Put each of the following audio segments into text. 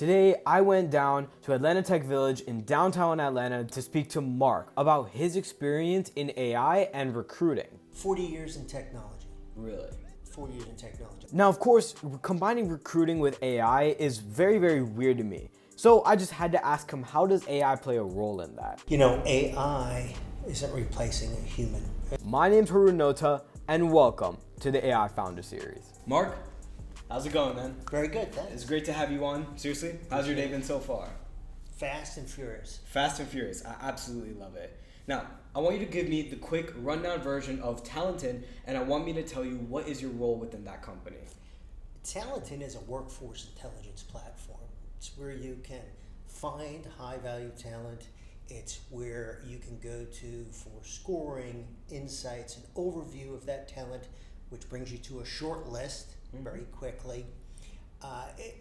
Today, I went down to Atlanta Tech Village in downtown Atlanta to speak to Mark about his experience in AI and recruiting. 40 years in technology. Really? 40 years in technology. Now, of course, combining recruiting with AI is very, very weird to me. So I just had to ask him, how does AI play a role in that? You know, AI isn't replacing a human. My name's Haroon Nota, and welcome to the AI Founder Series. Mark, how's it going, man? Very good, thanks. It's great to have you on. Seriously, how's your day been so far? Fast and furious. Fast and furious. I absolutely love it. Now, I want you to give me the quick rundown version of Talentin, and I want me to tell you what is your role within that company. Talentin is a workforce intelligence platform. It's where you can find high-value talent. It's where you can go to for scoring, insights, and overview of that talent, which brings you to a short list very quickly.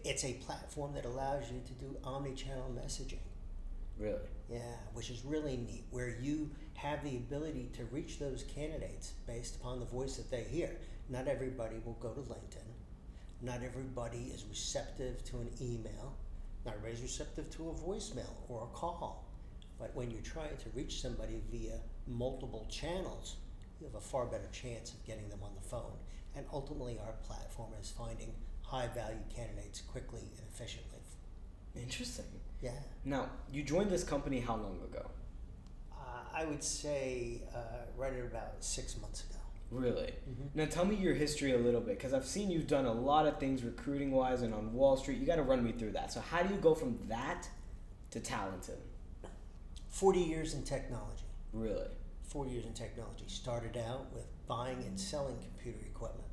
It's a platform that allows you to do omni-channel messaging. Really? Yeah, which is really neat, where you have the ability to reach those candidates based upon the voice that they hear. Not everybody will go to LinkedIn. Not everybody is receptive to an email. Not everybody's receptive to a voicemail or a call. But when you're trying to reach somebody via multiple channels, you have a far better chance of getting them on the phone. And ultimately, our platform is finding high-value candidates quickly and efficiently. Interesting. Yeah. Now, you joined this company how long ago? I would say right at about 6 months ago. Really? Now tell me your history a little bit, because I've seen you've done a lot of things recruiting-wise and on Wall Street. You got to run me through that. So how do you go from that to Talentin? 40 years in technology. Really? 40 years in technology. Started out with buying and selling computer equipment.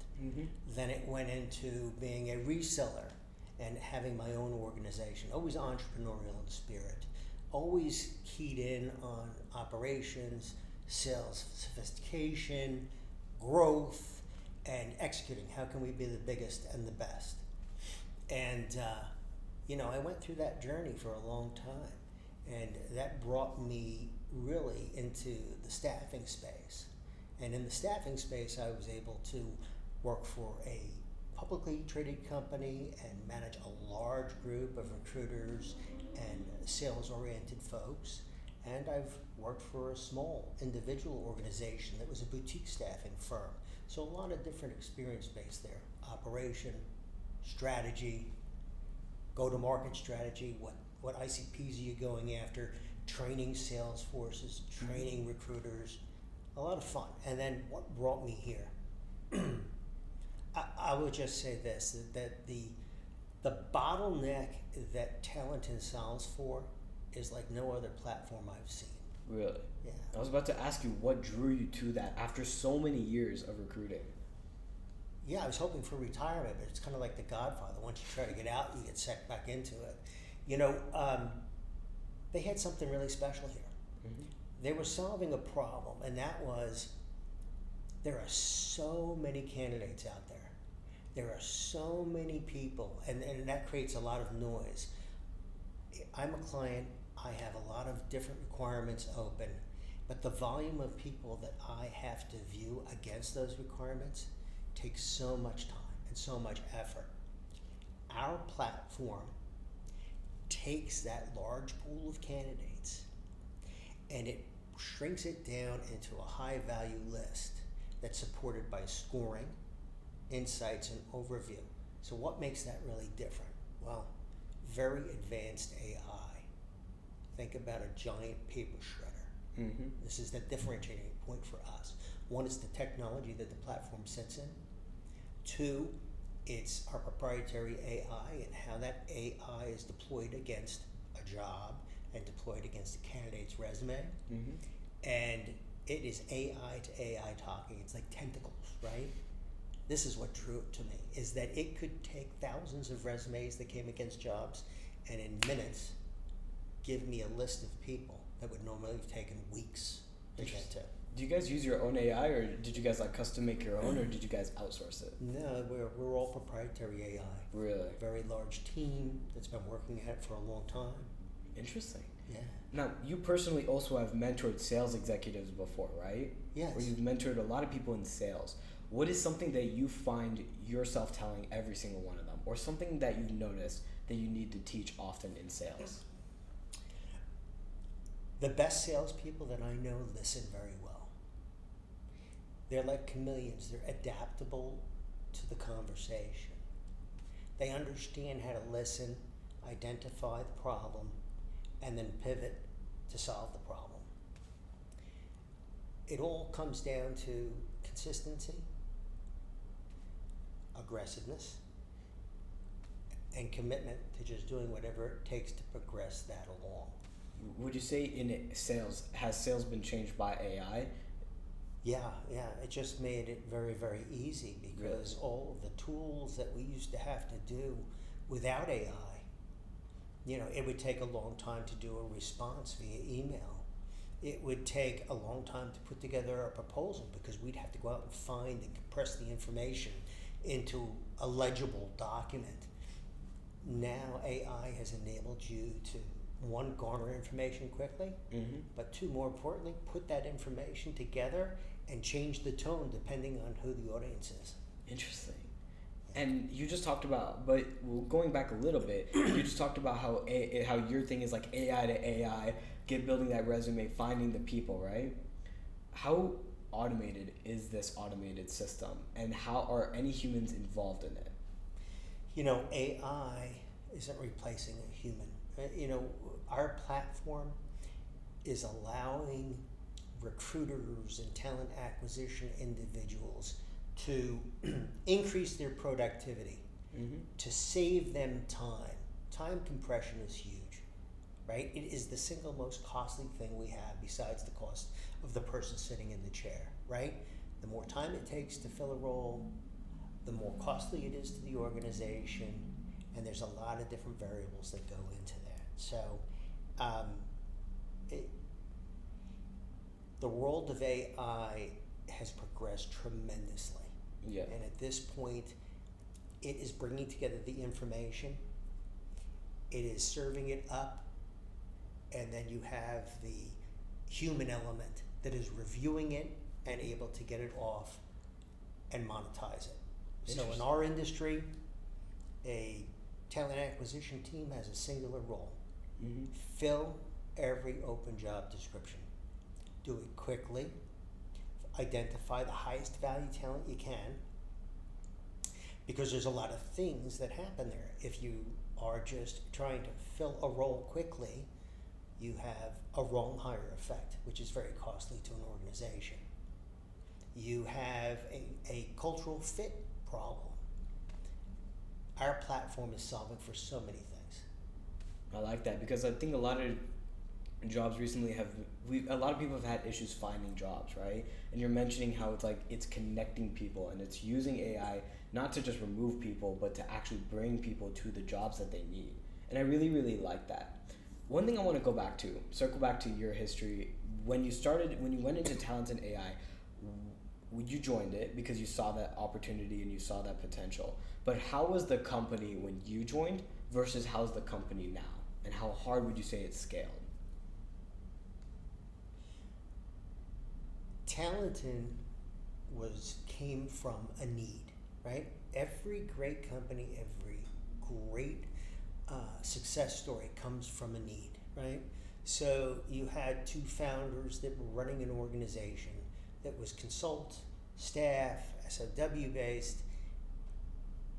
Then it went into being a reseller and having my own organization. Always entrepreneurial in spirit. Always keyed in on operations, sales sophistication, growth, and executing. How can we be the biggest and the best? And, I went through that journey for a long time. And that brought me really into the staffing space. And in the staffing space, I was able to work for a publicly traded company and manage a large group of recruiters and sales-oriented folks. And I've worked for a small individual organization that was a boutique staffing firm. So a lot of different experience base there. Operation, strategy, go-to-market strategy, what ICPs are you going after, training sales forces, training recruiters, a lot of fun. And then what brought me here? I would just say this, that the bottleneck that Talentin solves for is like no other platform I've seen. Really? Yeah. I was about to ask you, what drew you to that after so many years of recruiting? Yeah, I was hoping for retirement, but it's kind of like The Godfather. Once you try to get out, you get sucked back into it. They had something really special here. They were solving a problem, and that was there are so many candidates out there. There are so many people, and that creates a lot of noise. I'm a client. I have a lot of different requirements open, but the volume of people that I have to view against those requirements takes so much time and so much effort. Our platform takes that large pool of candidates and it shrinks it down into a high value list that's supported by scoring, insights, and overview. So what makes that really different? Well, very advanced AI. Think about a giant paper shredder. This is the differentiating point for us. One is the technology that the platform sits in. Two, it's our proprietary AI and how that AI is deployed against a job and deployed against a candidate's resume. And it is AI to AI talking. It's like tentacles, right? This is what drew it to me, is that it could take thousands of resumes that came against jobs and in minutes give me a list of people that would normally have taken weeks to get to. Do you guys use your own AI, or did you guys custom make your own, or did you guys outsource it? No, we're all proprietary AI. Really? Very large team that's been working at it for a long time. Interesting. Yeah. Now, you personally also have mentored sales executives before, right? Yes. Or you've mentored a lot of people in sales. What is something that you find yourself telling every single one of them, or something that you've noticed that you need to teach often in sales? The best salespeople that I know listen very well. They're like chameleons. They're adaptable to the conversation. They understand how to listen, identify the problem, and then pivot to solve the problem. It all comes down to consistency, aggressiveness, and commitment to just doing whatever it takes to progress that along. Would you say in sales, has sales been changed by AI? Yeah, it just made it very, very easy because all of the tools that we used to have to do without AI, it would take a long time to do a response via email. It would take a long time to put together a proposal because we'd have to go out and find and compress the information into a legible document. Now AI has enabled you to, one, garner information quickly, but two, more importantly, put that information together and change the tone depending on who the audience is. Interesting. And you just talked about, but going back a little bit, you just talked about how your thing is like AI to AI, building that resume, finding the people, right? How automated is this automated system, and how are any humans involved in it? AI isn't replacing a human. Our platform is allowing recruiters and talent acquisition individuals to increase their productivity, to save them time. Time compression is huge, right? It is the single most costly thing we have besides the cost of the person sitting in the chair, right? The more time it takes to fill a role, the more costly it is to the organization, and there's a lot of different variables that go into that. So the world of AI has progressed tremendously. Yeah. And at this point, it is bringing together the information, it is serving it up, and then you have the human element that is reviewing it and able to get it off and monetize it. So in our industry, a talent acquisition team has a singular role. Fill every open job description. Do it quickly. Identify the highest value talent you can, because there's a lot of things that happen there. If you are just trying to fill a role quickly, you have a wrong hire effect, which is very costly to an organization. You have a cultural fit problem. Our platform is solving for so many things. I like that, because I think a lot of jobs recently a lot of people have had issues finding jobs, right? And you're mentioning how it's connecting people, and it's using AI not to just remove people, but to actually bring people to the jobs that they need. And I really, really like that. One thing I want to circle back to your history. When you went into Talentin AI, you joined it because you saw that opportunity and you saw that potential. But how was the company when you joined versus how's the company now? And how hard would you say it's scaled? Talentin came from a need, right? Every great company, every great success story comes from a need, right? So you had two founders that were running an organization that was consult, staff, SOW based,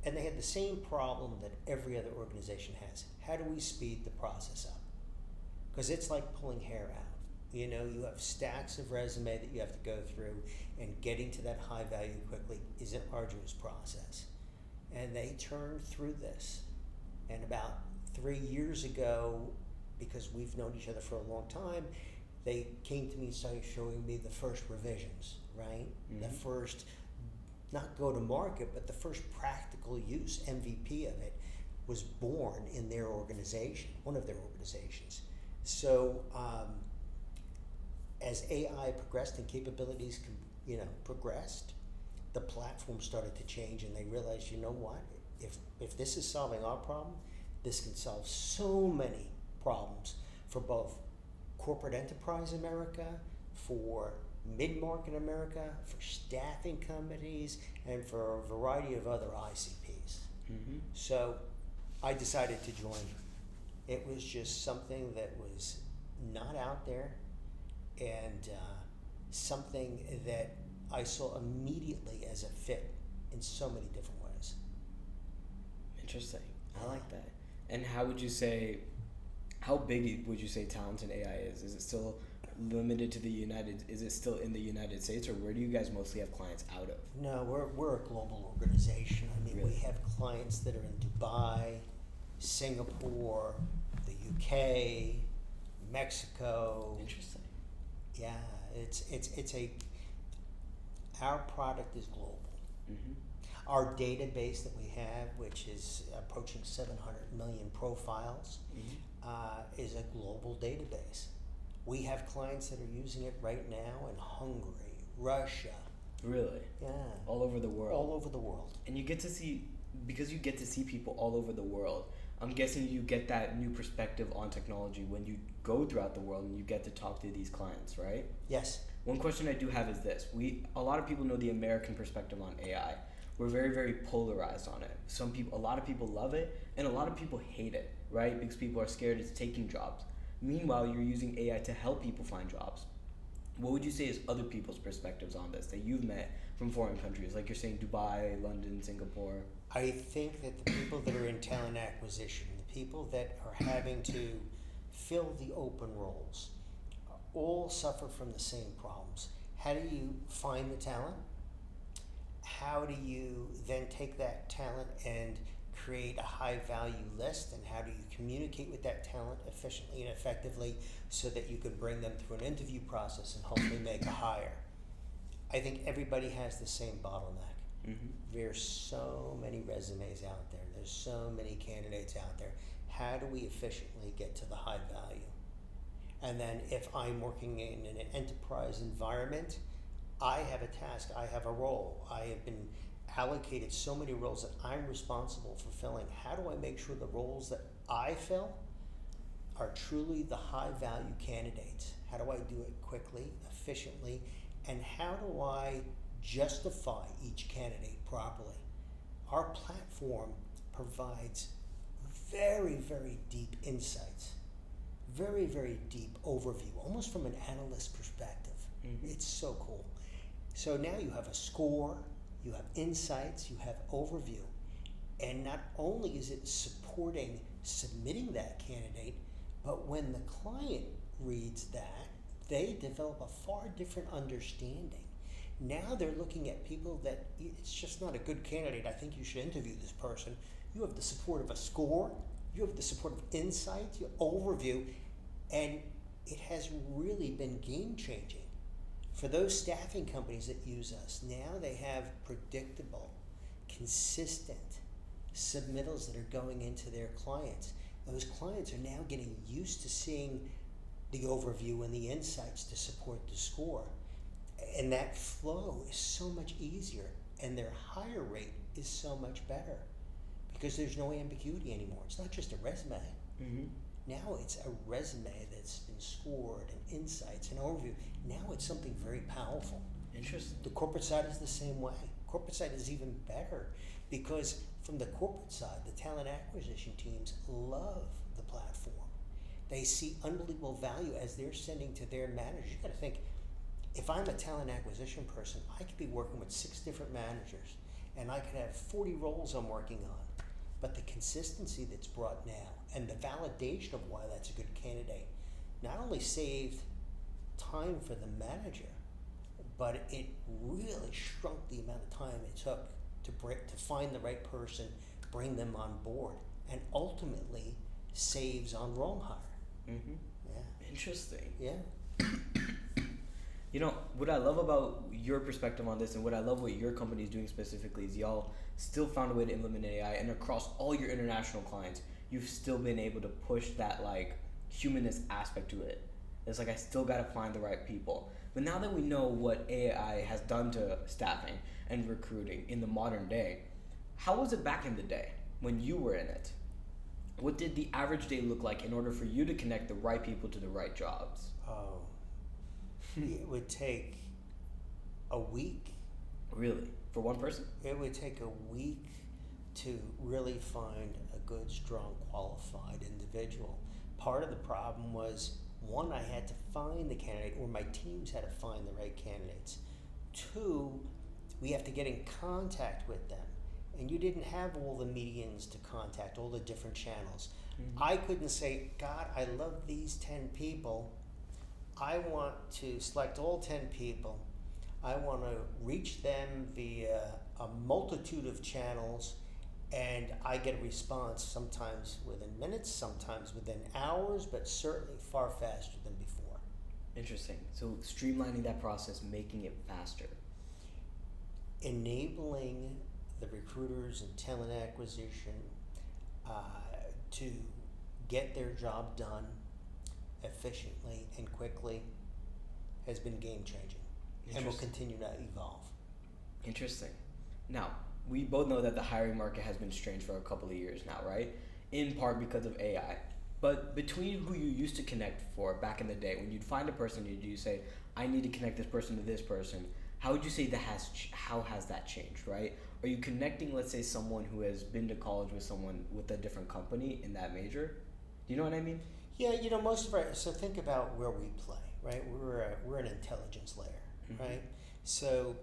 and they had the same problem that every other organization has. How do we speed the process up? Because it's like pulling hair out. You have stacks of resume that you have to go through, and getting to that high value quickly is an arduous process. And they turned through this. And about 3 years ago, because we've known each other for a long time, they came to me and started showing me the first revisions, right? The first, not go to market, but the first practical use, MVP of it, was born in their organization, one of their organizations. So as AI progressed and capabilities progressed, the platform started to change, and they realized, what? If this is solving our problem, this can solve so many problems for both corporate enterprise America, for mid-market America, for staffing companies, and for a variety of other ICPs. So I decided to join. It was just something that was not out there, and something that I saw immediately as a fit in so many different ways. Interesting. I like that. And how big would you say Talentin AI is? Is it still limited to is it still in the United States, or where do you guys mostly have clients out of? No, we're a global organization. I mean, Really? we have clients that are in Dubai, Singapore, the UK, Mexico. Interesting. Yeah, our product is global. Mm-hmm. Our database that we have, which is approaching 700 million profiles, is a global database. We have clients that are using it right now in Hungary, Russia. Really? Yeah. All over the world. All over the world. And you get to see, because you get to see people all over the world, I'm guessing you get that new perspective on technology when you go throughout the world and you get to talk to these clients, right? Yes. One question I do have is this. A lot of people know the American perspective on AI. We're very, very polarized on it. A lot of people love it, and a lot of people hate it, right? Because people are scared it's taking jobs. Meanwhile, you're using AI to help people find jobs. What would you say is other people's perspectives on this that you've met from foreign countries? Like you're saying Dubai, London, Singapore. I think that the people that are in talent acquisition, the people that are having to fill the open roles, all suffer from the same problems. How do you find the talent? How do you then take that talent and create a high value list, and how do you communicate with that talent efficiently and effectively so that you can bring them through an interview process and hopefully make a hire? I think everybody has the same bottleneck. Mm-hmm. There's so many resumes out there. There's so many candidates out there. How do we efficiently get to the high value? And then if I'm working in an enterprise environment, I have a task, I have a role. I have been allocated so many roles that I'm responsible for filling. How do I make sure the roles that I fill are truly the high value candidates? How do I do it quickly, efficiently, and how do I justify each candidate properly? Our platform provides very, very deep insights, very, very deep overview, almost from an analyst perspective. Mm-hmm. It's so cool. So now you have a score, you have insights, you have overview, and not only is it supporting submitting that candidate, but when the client reads that, they develop a far different understanding. Now they're looking at people that it's just not a good candidate. I think you should interview this person. You have the support of a score, you have the support of insights, your overview, and it has really been game changing. For those staffing companies that use us, now they have predictable, consistent submittals that are going into their clients. Those clients are now getting used to seeing the overview and the insights to support the score. And that flow is so much easier, and their hire rate is so much better because there's no ambiguity anymore. It's not just a resume. Mm-hmm. Now it's a resume that's been scored and insights and overview. Now it's something very powerful. Interesting. The corporate side is the same way. Corporate side is even better because from the corporate side, the talent acquisition teams love the platform. They see unbelievable value as they're sending to their managers. You got to think, if I'm a talent acquisition person, I could be working with 6 different managers and I could have 40 roles I'm working on. But the consistency that's brought now and the validation of why that's a good candidate not only saved time for the manager, but it really shrunk the amount of time it took to find the right person, bring them on board, and ultimately saves on wrong hire. Mm-hmm. Yeah. Interesting. Yeah. You know, what I love about your perspective on this and what I love what your company is doing specifically is y'all still found a way to implement AI, and across all your international clients, you've still been able to push that like humanist aspect to it. It's like I still got to find the right people. But now that we know what AI has done to staffing and recruiting in the modern day, how was it back in the day when you were in it? What did the average day look like in order for you to connect the right people to the right jobs? Oh, it would take a week. Really? For one person? It would take a week to really find a good, strong, qualified individual. Part of the problem was, one, I had to find the candidate, or my teams had to find the right candidates. Two, we have to get in contact with them. And you didn't have all the medians to contact, all the different channels. Mm-hmm. I couldn't say, God, I love these 10 people. I want to select all 10 people. I want to reach them via a multitude of channels, and I get a response sometimes within minutes, sometimes within hours, but certainly far faster than before. Interesting. So streamlining that process, making it faster. Enabling the recruiters and talent acquisition to get their job done efficiently and quickly has been game changing and will continue to evolve. Interesting. Now, we both know that the hiring market has been strange for a couple of years now, right? In part because of AI. But between who you used to connect for back in the day, when you'd find a person, you say, I need to connect this person to this person, how would you say how has that changed, right? Are you connecting, let's say, someone who has been to college with someone with a different company in that major? Do you know what I mean? Yeah, most of our, so think about where we play, right? We're an intelligence layer, Mm-hmm. right? So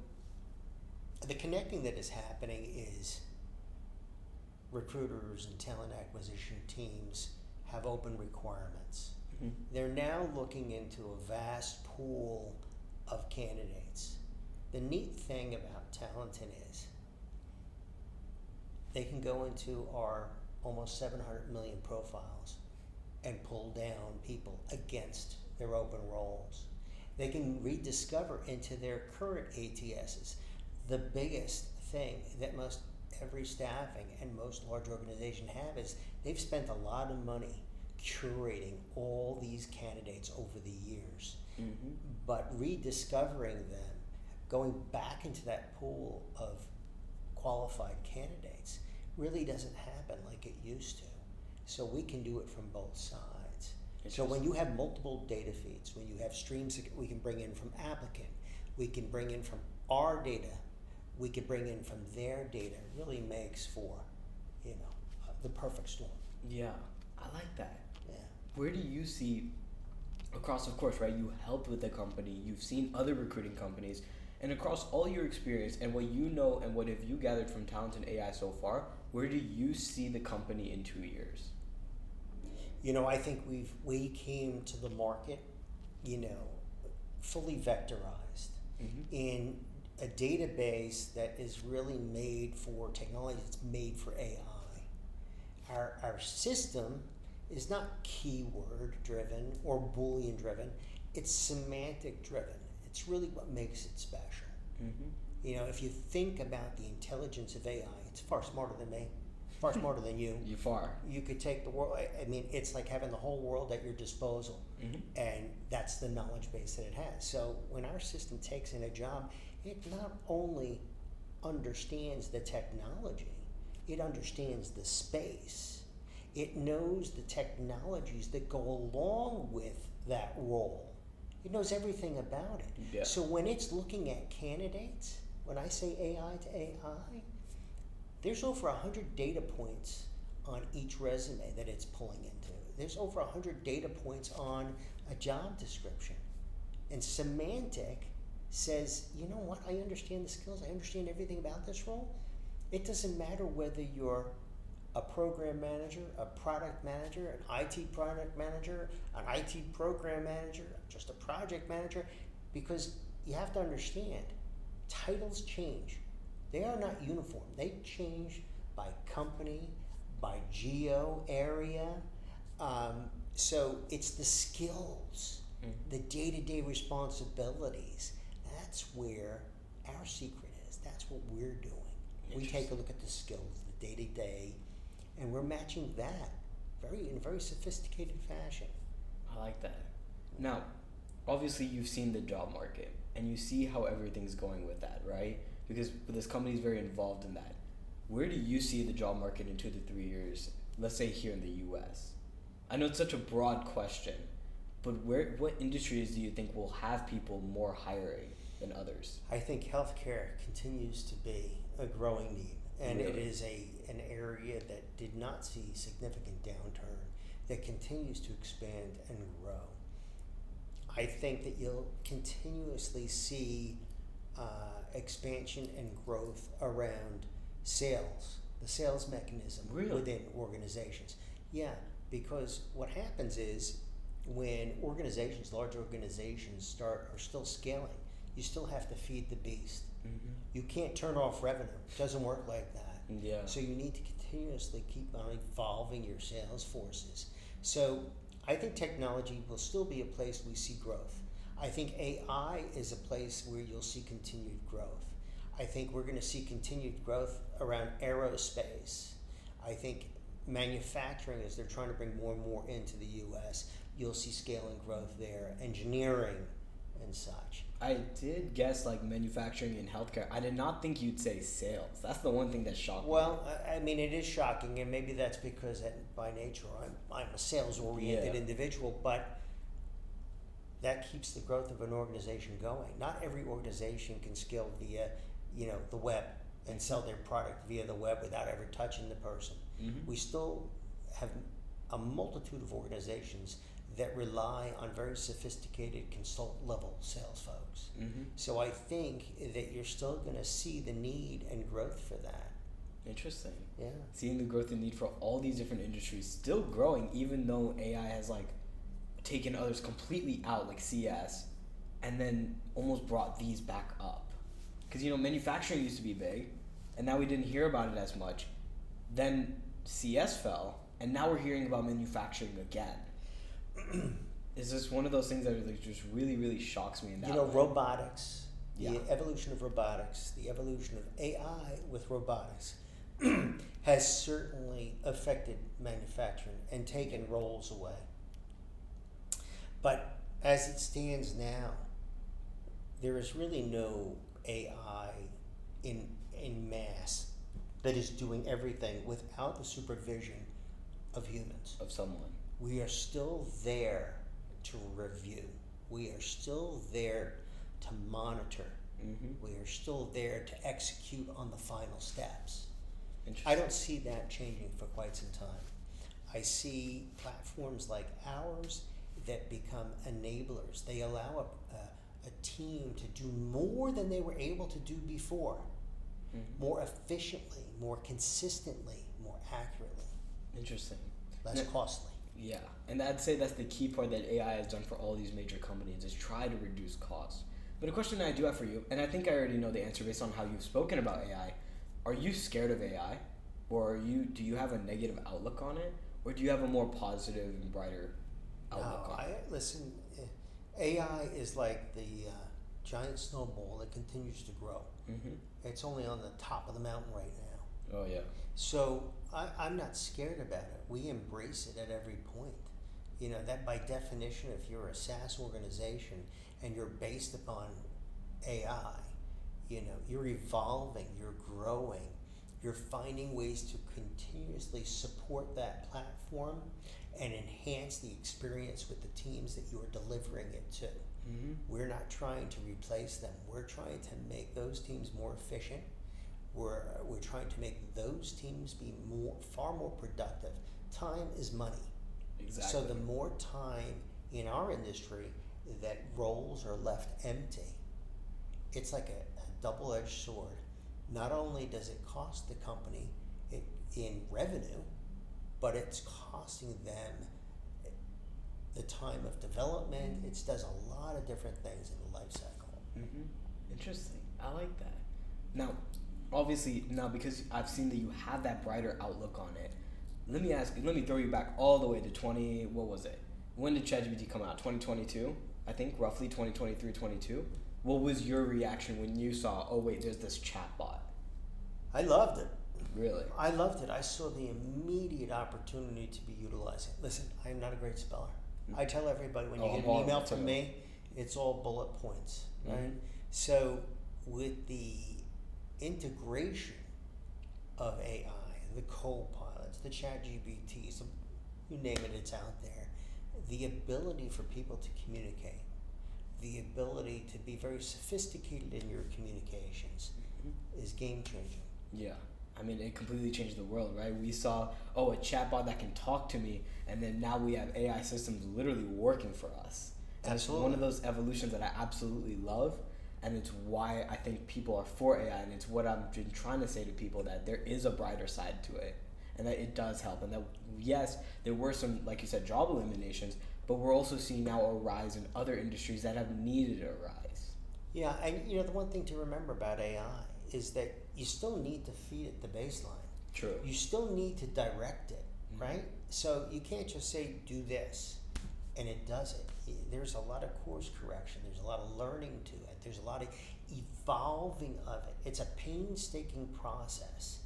the connecting that is happening is recruiters and talent acquisition teams have open requirements. Mm-hmm. They're now looking into a vast pool of candidates. The neat thing about Talentin is they can go into our almost 700 million profiles and pull down people against their open roles. They can rediscover into their current ATSs. The biggest thing that most every staffing and most large organizations have is they've spent a lot of money curating all these candidates over the years. Mm-hmm. But rediscovering them, going back into that pool of qualified candidates, really doesn't happen like it used to. So we can do it from both sides. So when you have multiple data feeds, when you have streams that we can bring in from applicant, we can bring in from our data, we can bring in from their data, it really makes for, the perfect storm. Yeah, I like that. Yeah. Where do you see, across, of course, right, you helped with the company, you've seen other recruiting companies, and across all your experience and what you know and what have you gathered from Talentin AI so far, where do you see the company in 2 years? I think we came to the market, fully vectorized Mm-hmm. in a database that is really made for technology. It's made for AI. Our system is not keyword driven or Boolean driven. It's semantic driven. It's really what makes it special. Mm-hmm. If you think about the intelligence of AI, it's far smarter than me, far smarter than you. You far. You could take the world. It's like having the whole world at your disposal, Mm-hmm. and that's the knowledge base that it has. So when our system takes in a job, it not only understands the technology, it understands the space. It knows the technologies that go along with that role. It knows everything about it. Yeah. So when it's looking at candidates, when I say AI to AI, there's over 100 data points on each resume that it's pulling into. There's over 100 data points on a job description. And semantic says, you know what, I understand the skills, I understand everything about this role. It doesn't matter whether you're a program manager, a product manager, an IT product manager, an IT program manager, just a project manager, because you have to understand, titles change. They are not uniform. They change by company, by geo area. So it's the skills, the day-to-day responsibilities. That's where our secret is. That's what we're doing. We take a look at the skills, the day-to-day, and we're matching that in a very sophisticated fashion. I like that. Now, obviously you've seen the job market and you see how everything's going with that, right? Because this company is very involved in that. Where do you see the job market in 2 to 3 years, let's say here in the US? I know it's such a broad question, but what industries do you think will have people more hiring than others? I think healthcare continues to be a growing need. and it Really? is an area that did not see significant downturn, that continues to expand and grow. I think that you'll continuously see expansion and growth around sales, the sales mechanism Really? within organizations. Yeah, because what happens is when organizations, large organizations, are still scaling, you still have to feed the beast. Mm-hmm. You can't turn off revenue. It doesn't work like that. Yeah. So you need to continuously keep on evolving your sales forces. So I think technology will still be a place we see growth. I think AI is a place where you'll see continued growth. I think we're going to see continued growth around aerospace. I think manufacturing, as they're trying to bring more and more into the U.S., you'll see scale and growth there. Engineering and such. I did guess like manufacturing and healthcare. I did not think you'd say sales. That's the one thing that shocked me. Well, I mean, it is shocking, and maybe that's because by nature I'm a sales-oriented individual, but that keeps the growth of an organization going. Not every organization can scale via, the web and sell their product via the web without ever touching the person. Mm-hmm. We still have a multitude of organizations that rely on very sophisticated consult-level sales folks. Mm-hmm. So I think that you're still going to see the need and growth for that. Interesting. Yeah. Seeing the growth and need for all these different industries still growing, even though AI has like taken others completely out, like CS, and then almost brought these back up. Because manufacturing used to be big, and now we didn't hear about it as much. Then CS fell, and now we're hearing about manufacturing again. Is this one of those things that like just really, really shocks me in that way? Robotics, Yeah. the evolution of robotics, the evolution of AI with robotics has certainly affected manufacturing and taken roles away. But as it stands now, there is really no AI in mass that is doing everything without the supervision of humans. Of someone. We are still there to review. We are still there to monitor. Mm-hmm. We are still there to execute on the final steps. Interesting. I don't see that changing for quite some time. I see platforms like ours that become enablers. They allow a team to do more than they were able to do before, more efficiently, more consistently, more accurately. Interesting. Less costly. Yeah, and I'd say that's the key part that AI has done for all these major companies is try to reduce costs. But a question that I do have for you, and I think I already know the answer based on how you've spoken about AI, are you scared of AI? Or do you have a negative outlook on it? Or do you have a more positive and brighter outlook on it? Listen, AI is like the giant snowball that continues to grow. Mm-hmm. It's only on the top of the mountain right now. Oh, yeah. So I'm not scared about it. We embrace it at every point. That by definition, if you're a SaaS organization and you're based upon AI, you're evolving, you're growing, you're finding ways to continuously support that platform and enhance the experience with the teams that you are delivering it to. Mm-hmm. We're not trying to replace them. We're trying to make those teams more efficient. We're trying to make those teams be far more productive. Time is money. Exactly. So the more time in our industry that roles are left empty, it's like a double-edged sword. Not only does it cost the company in revenue, but it's costing them the time of development. It does a lot of different things in the life cycle. Mm-hmm. Interesting. I like that. Now, obviously, because I've seen that you have that brighter outlook on it, let me throw you back all the way to what was it? When did ChatGPT come out? 2022? I think roughly 2023, 22. What was your reaction when you saw, oh wait, there's this chatbot? I loved it. Really? I loved it. I saw the immediate opportunity to be utilizing it. Listen, I'm not a great speller. I tell everybody when you get an email from me, it's all bullet points, right? Mm-hmm. So with the integration of AI, the co-pilots, the ChatGPTs, you name it, it's out there. The ability for people to communicate, the ability to be very sophisticated in your communications is game changing. Yeah. I mean, it completely changed the world, right? We saw, oh, a chatbot that can talk to me, and then now we have AI systems literally working for us. And Absolutely. It's one of those evolutions that I absolutely love, and it's why I think people are for AI, and it's what I've been trying to say to people, that there is a brighter side to it, and that it does help, and that, yes, there were some, like you said, job eliminations, but we're also seeing now a rise in other industries that have needed a rise. Yeah, and the one thing to remember about AI is that you still need to feed it the baseline. True. You still need to direct it, right? So you can't just say, do this, and it does it. There's a lot of course correction. There's a lot of learning to it. There's a lot of evolving of it. It's a painstaking process.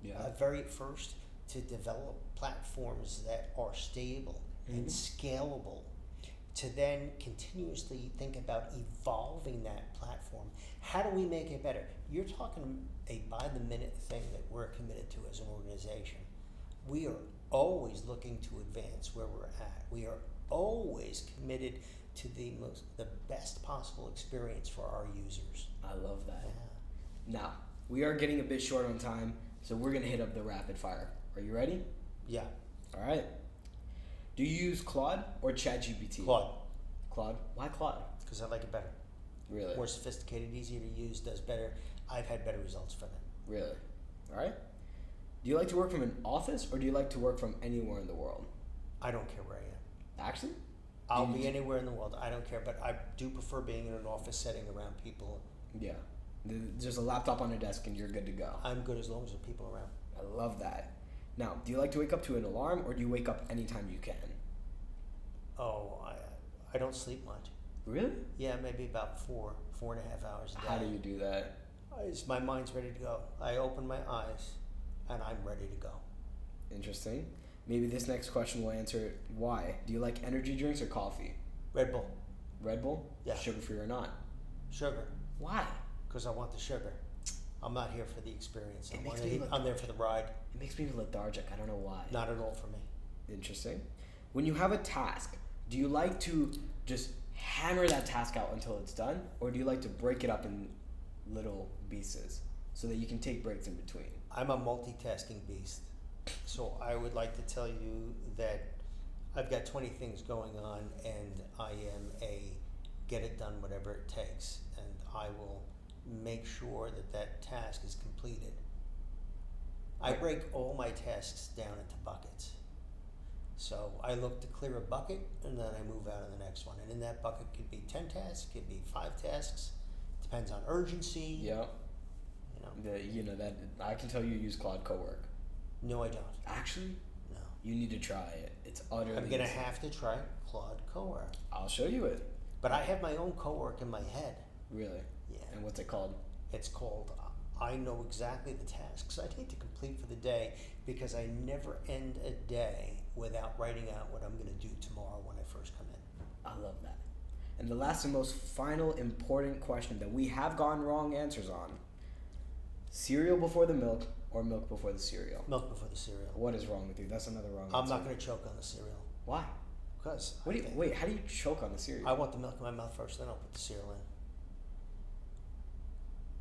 Yeah. Very first, to develop platforms that are stable and scalable, to then continuously think about evolving that platform. How do we make it better? You're talking a by-the-minute thing that we're committed to as an organization. We are always looking to advance where we're at. We are always committed to the best possible experience for our users. I love that. Yeah. Now, we are getting a bit short on time, so we're going to hit up the rapid fire. Are you ready? Yeah. All right. Do you use Claude or ChatGPT? Claude. Claude? Why Claude? Because I like it better. Really? More sophisticated, easier to use, does better. I've had better results from it. Really? All right. Do you like to work from an office, or do you like to work from anywhere in the world? I don't care where I am. Actually? I'll be anywhere in the world. I don't care, but I do prefer being in an office setting around people. Yeah. Just a laptop on a desk and you're good to go. I'm good as long as there are people around. I love that. Now, do you like to wake up to an alarm, or do you wake up anytime you can? Oh, I don't sleep much. Really? Yeah, maybe about 4.5 hours a day. How do you do that? My mind's ready to go. I open my eyes, and I'm ready to go. Interesting. Maybe this next question will answer why. Do you like energy drinks or coffee? Red Bull. Red Bull? Yeah. Sugar-free or not? Sugar. Why? Because I want the sugar. I'm not here for the experience. It I'm there for the ride. It makes me lethargic. I don't know why. Not at all for me. Interesting. When you have a task, do you like to just hammer that task out until it's done, or do you like to break it up in little pieces so that you can take breaks in between? I'm a multitasking beast. So I would like to tell you that I've got 20 things going on, and I am a get it done whatever it takes, and I will make sure that that task is completed. I break all my tasks down into buckets. So I look to clear a bucket, and then I move out to the next one. And in that bucket could be 10 tasks, could be 5 tasks. Depends on urgency. Yeah. You know. That I can tell you use Claude Cowork. No, I don't. Actually, No. you need to try it. It's utterly. I'm gonna easy. have to try Claude Cowork. I'll show you it. But I have my own Cowork in my head. Really? Yeah. And what's it called? It's called I know exactly the tasks I need to complete for the day, because I never end a day without writing out what I'm going to do tomorrow when I first come in. I love that. And the last and most final important question that we have gotten wrong answers on: cereal before the milk or milk before the cereal? Milk before the cereal. What is wrong with you? That's another wrong answer. I'm not going to choke on the cereal. Why? Because Wait, how do you choke on the cereal? I want the milk in my mouth first, then I'll put the cereal in.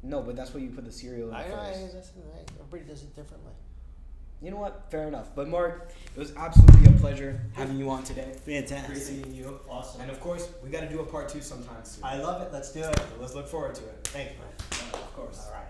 No, but that's what you put the cereal in I know, first. everybody does it differently. You know what? Fair enough. But Mark, it was absolutely a pleasure having you on today. Fantastic. Great seeing you. Awesome. And of course, we got to do a part 2 sometime soon. I love it. Let's do it. So let's look forward to it. Thank you, man. Of course. All right.